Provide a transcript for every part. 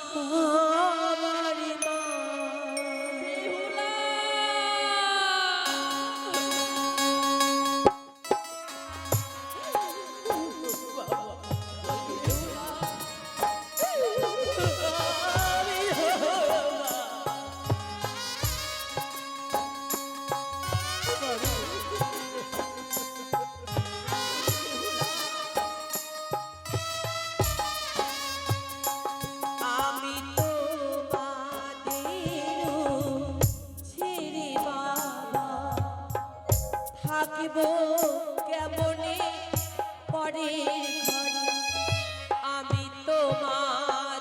আমারি মা থাকিব কেমনে পরের ঘরে আমি তোমাদের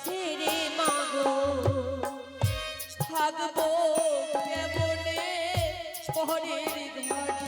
ছেড়ে মাগো থাকবো কেমনে পরের ঘরে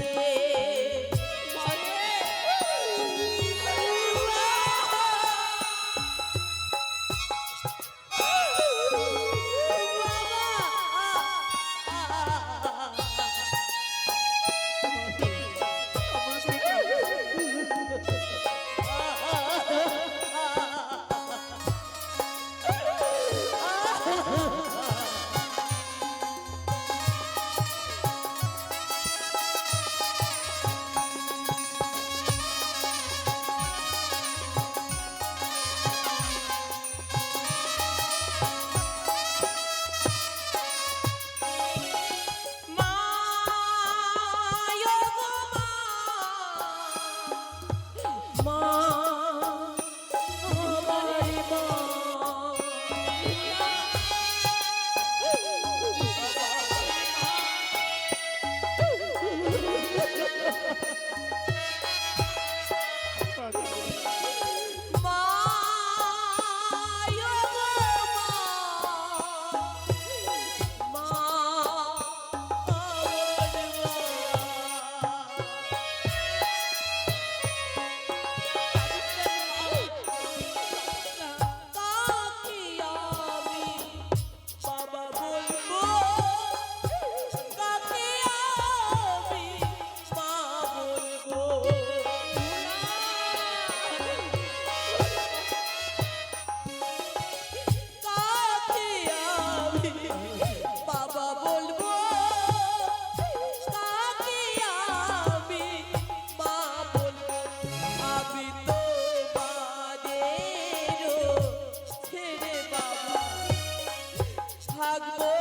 থাকবো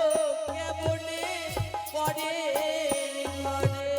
কেমনে পরের ঘরে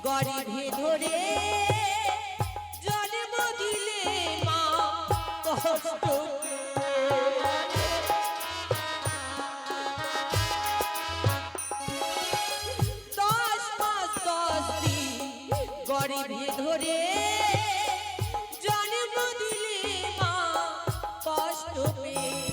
গরিবে ধরে জন্ম দিলে মা কষ্ট 10 মাস 10 দিন গরিবে ধরে জন্ম দিলে মা কষ্ট পেয়ে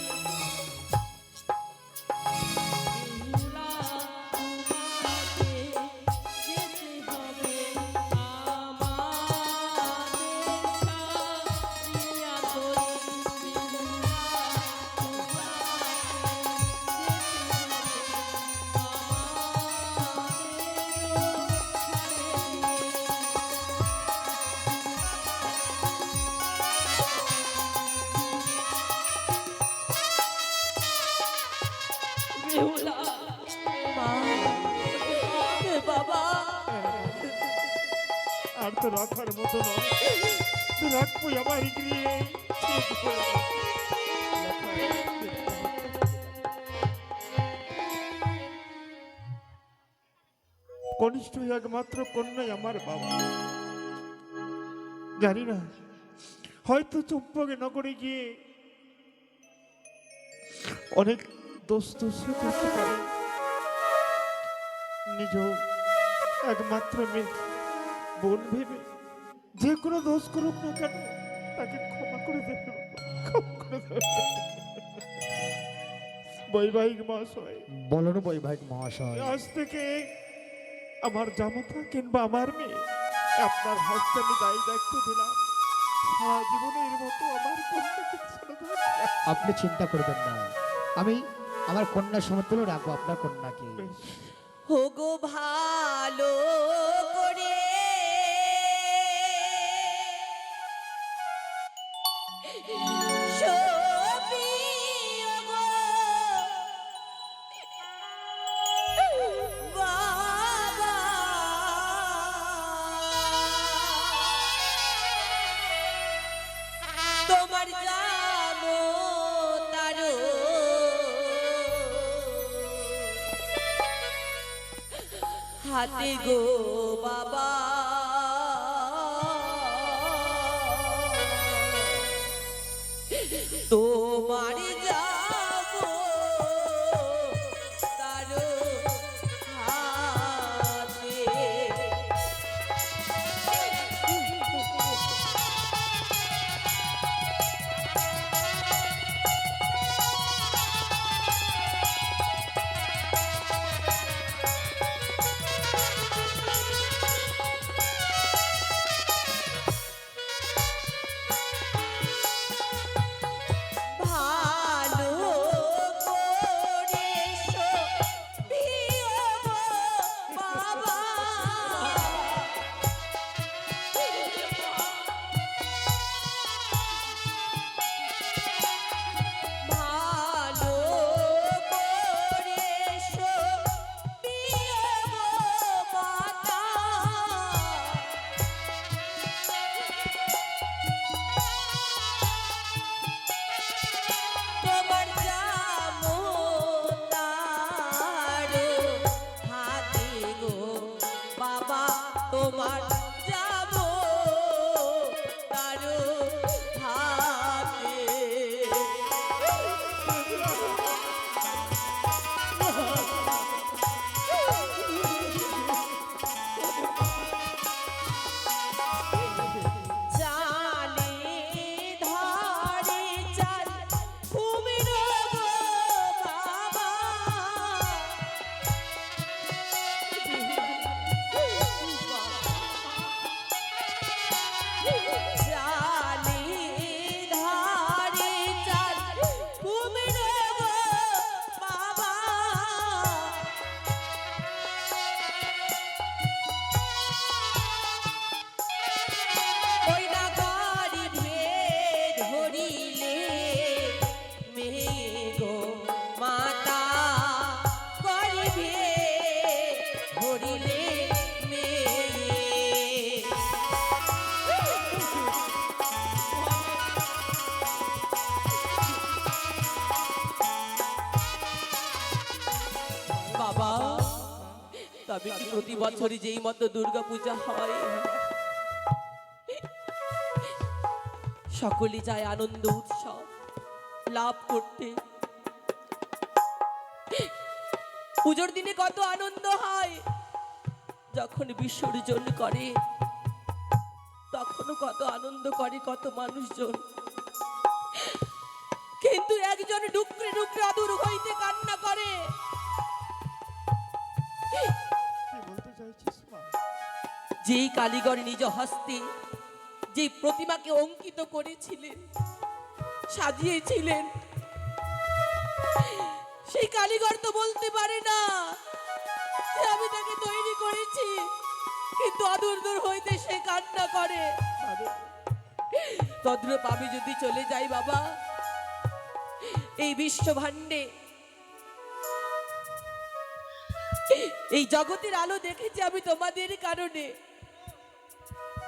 তো রাখার মতো নয়, রাখবো আমার গৃহে। কনিষ্ঠ একমাত্র কন্যাই আমার বাবা। জানি না, হয়তো চম্পক নগরে গিয়ে অনেক দোষ করতে পারে, নিজ একমাত্র মেয়ে বোন ভেবে যে কোনো দোষ করুক না কেন তাকে ক্ষমা করে দেবে, ক্ষমা করে দেবে। বৈবাহিক মহাশয়, বলুন বৈবাহিক মহাশয়। আজ থেকে আমার জামাতা কিংবা আমার মেয়ে আপনার হস্তে আমি দায়ী দায়িত্ব দিলাম। সারা জীবনের মতো আমার কন্যাকে ছেড়ে দেবেন। আপনি চিন্তা করবেন না, আমি আমার কন্যার সমতুল্য রাখবো আপনার কন্যাকে। হোগো ভালো করে শোপিও গো বাবা, তোমার যাবো তারো হাতে গো বাবা, তোমার যাবো তারো হাতে। ভালো করে শোপিও গো বাবা, ভালো করে শোপিও গো মাতা, তোমার যাবো তারো হাতে গো বাবা, তোমার যাবো তারো হাতে। চালে ধারে চাল কুমিরো গো বাবা, চালে ধারে চাল কুমিরো গো বাবা, ওই না গরিবে ধরিলে মেয়ে গো মাতা, গরিবে ধরিলে মেয়ে। বাবা, তবে কি প্রতি বছরই যেই মতো দুর্গা পূজা হয় সকলে যায় আনন্দ উৎসব লাভ করতে, পুজোর দিনে কত আনন্দ হয়, যখন বিসর্জন করে তখনও কত আনন্দ করে কত মানুষজন, কিন্তু একজন ডুকরে ডুকরে আদুর হইতে কান্না করে। কি বলতে চাইছিস মা? যেই কারিগর নিজ হস্তে যে প্রতিমাকে অঙ্কিত করেছিলেন সাজিয়েছিলেন, সেই কারিগর তো বলতে পারে না যে আমি তাকে তৈরি করেছি, কিন্তু অদূর দূর হইতে সে কান্না করে। তদ্রূপ আমি যদি চলে যাই বাবা, এই বিশ্ব ভাণ্ডে এই জগতের আলো দেখেছি আমি তোমাদের কারণে,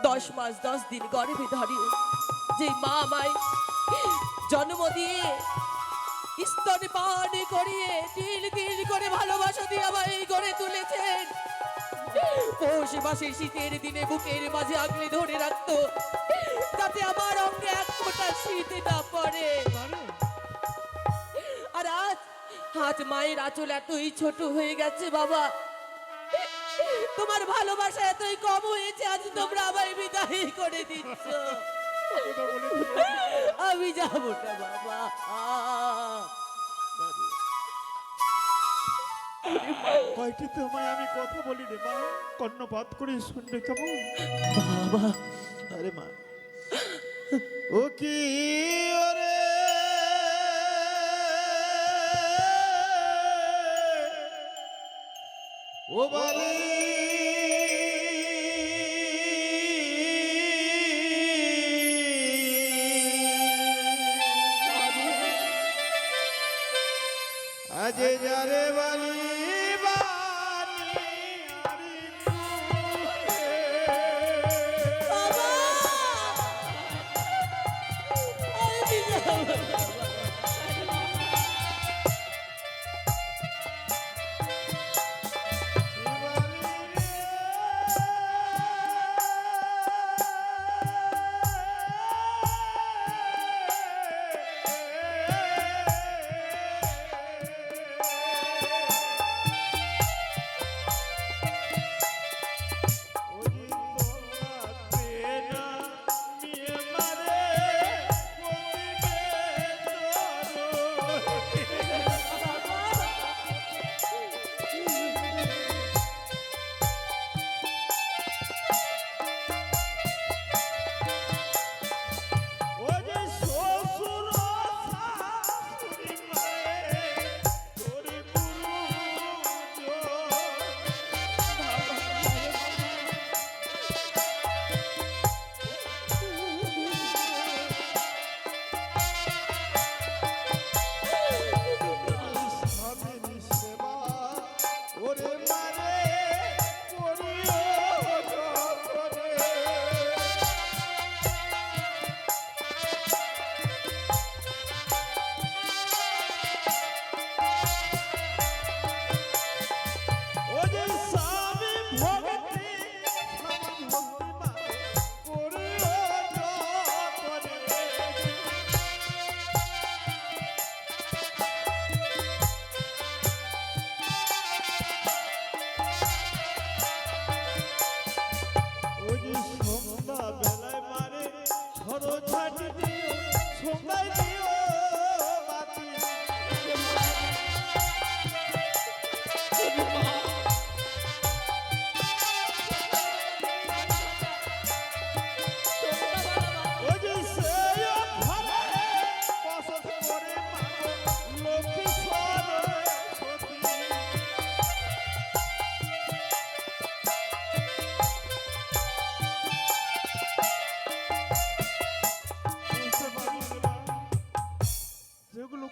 10 মাস 10 দিন গর্ভে ধরে যে মা আমায় জন্ম দিয়ে স্তন পান করিয়ে তিল তিল করে ভালোবাসা দিয়ে আমায় গড়ে তুলেছেন। পৌষ মাসের শীতের দিনে বুকের মাঝে আগলে ধরে রাখতো যাতে আমার অঙ্গে এক ফোঁটা শীত না পড়ে। আর আজ আজ মায়ের আঁচল এতই ছোট হয়ে গেছে বাবা, তোমার ভালোবাসা এতই কম হয়েছে, আজ তোমরা আমায় বিদায় করে দিচ্ছ। আমি যাবো না বাবা। কয়টি তোমায় আমি কথা বলি রে মা, কর্ণপাত করে শুনবে কেমন? বাবা আরে মা, ও কি ওরে ও বালি আজ যারে বালি বানি আরি বাবা আমি যাবো না বাবা।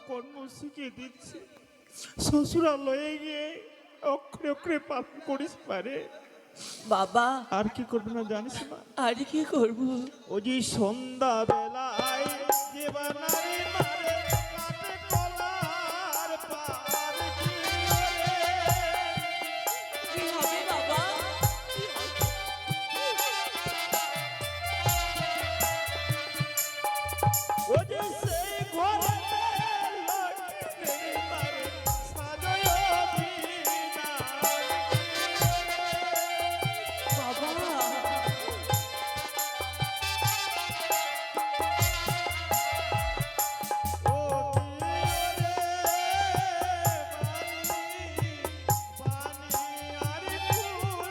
কর্ম শিখিয়ে দিচ্ছে, শ্বশুরালয়ে গিয়ে অক্ষরে অক্ষরে পালন করিস পারে। বাবা আর কি করবে না জানিস না? আর কি করবো? ও যে সন্ধ্যা বেলায় যে বানারি মারে কাটে কলার পার কি রে। কি হবে বাবা? ও যে সেই ঘরে লক্ষ্মী মারে সাজয় বিনা বাবা ও রে বানি আরে ফুলে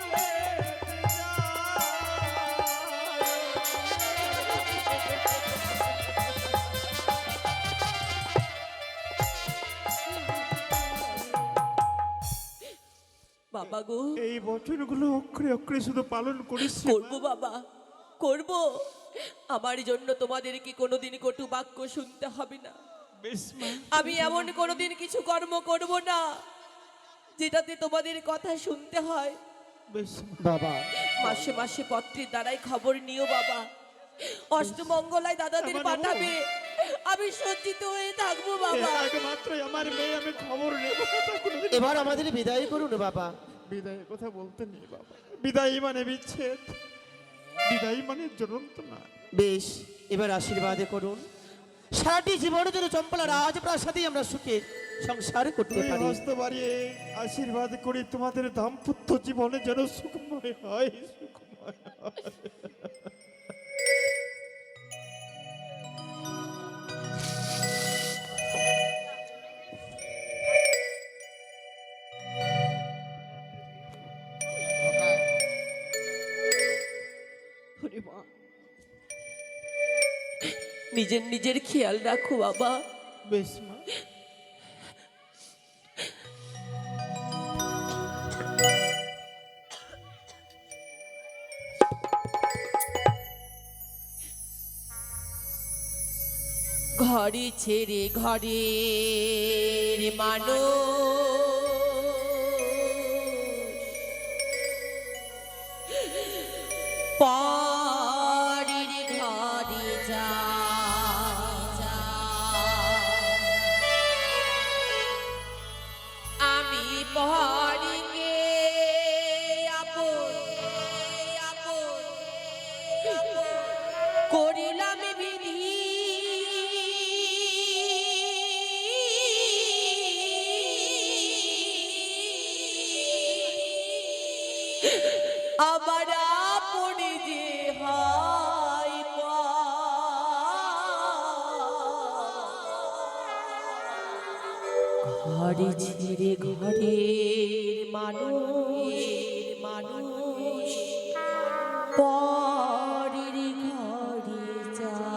বাবা গো, এই বচনগুলো অক্ষরে অক্ষরে শুধু পালন করিস। করবো বাবা করবো। আমার জন্য তোমাদের কি কোনোদিন কটু বাক্য শুনতে হবে না। বেশ মা, আমি এমন কোনোদিন কিছু কর্ম করব না যেটাতে তোমাদের কথা শুনতে হয় বেশ বাবা মাসে মাসে পত্রের দ্বারাই খবর নিও বাবা। অষ্টমঙ্গলায় দাদাদের আমার বাবা। পাঠাবে, আমি সজ্জিত হয়ে থাকবো বাবা। মাত্রই আমার মেয়ে, আমি খবর নেব তা কোনোদিন এবার আমাদের বিদায় করুন বাবা। বিদায়ের কথা বলতে নেই বাবা, বিদায় মানে বিচ্ছেদ, বিদায় মানে জ্বলন্ত না। বেশ, এবার আশীর্বাদ করুন, সারাটি জীবনের জন্য চম্পলা রাজপ্রাসাদে আমরা সুখে সংসার করতে তুমি পারি। হস্ত বাড়িয়ে আশীর্বাদ করি তোমাদের দাম্পত্য জীবনে যেন সুখময় হয়, সুখময় হয়। ওরে মা, নিজের নিজের খেয়াল রাখো বাবা। বেশ মা। ঘরে ছেড়ে ঘরের মানুষ পরের ঘরে যায়। আমি পরকে আপন করিলাম বিধি, আমার আপনে যে হয় ঘরে ছেড়ে ঘরের মানুষ পরের ঘরে যায়।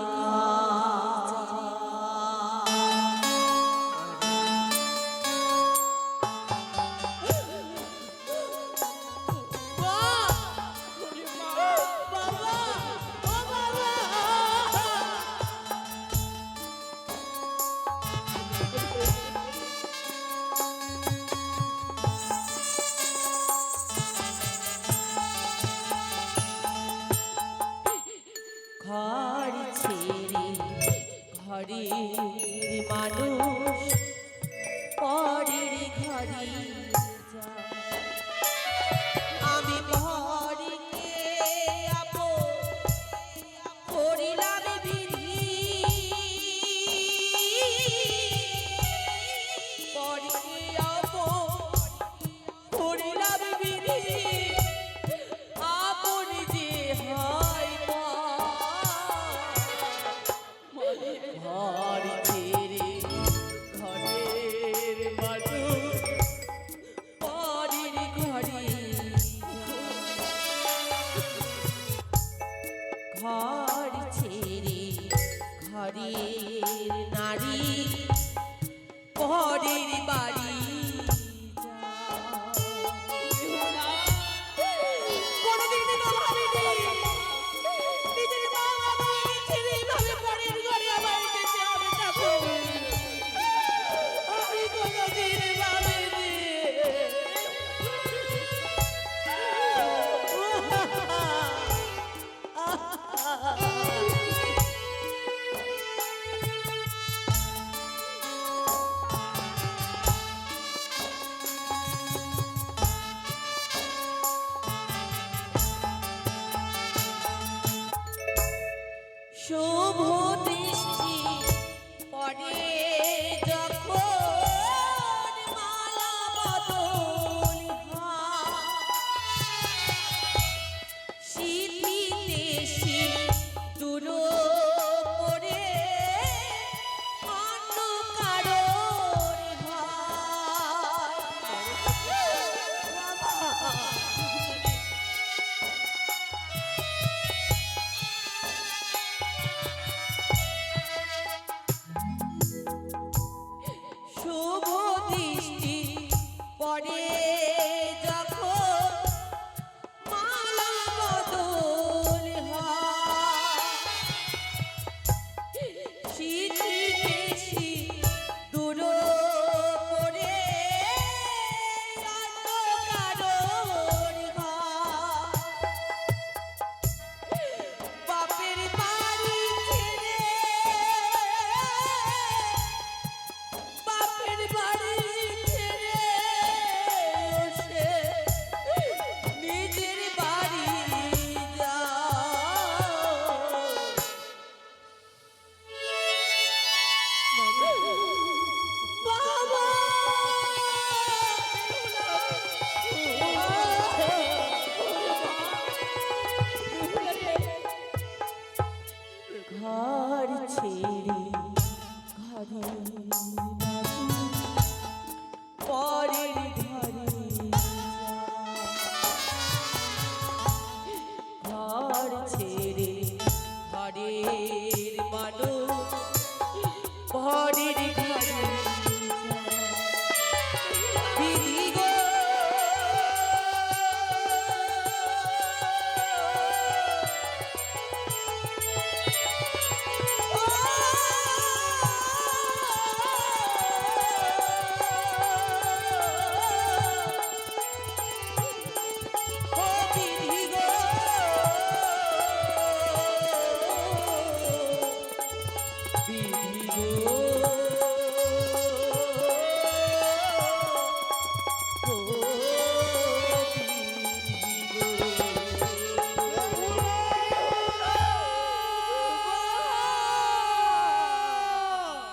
ঘর ছেড়ে ঘরের মানুষ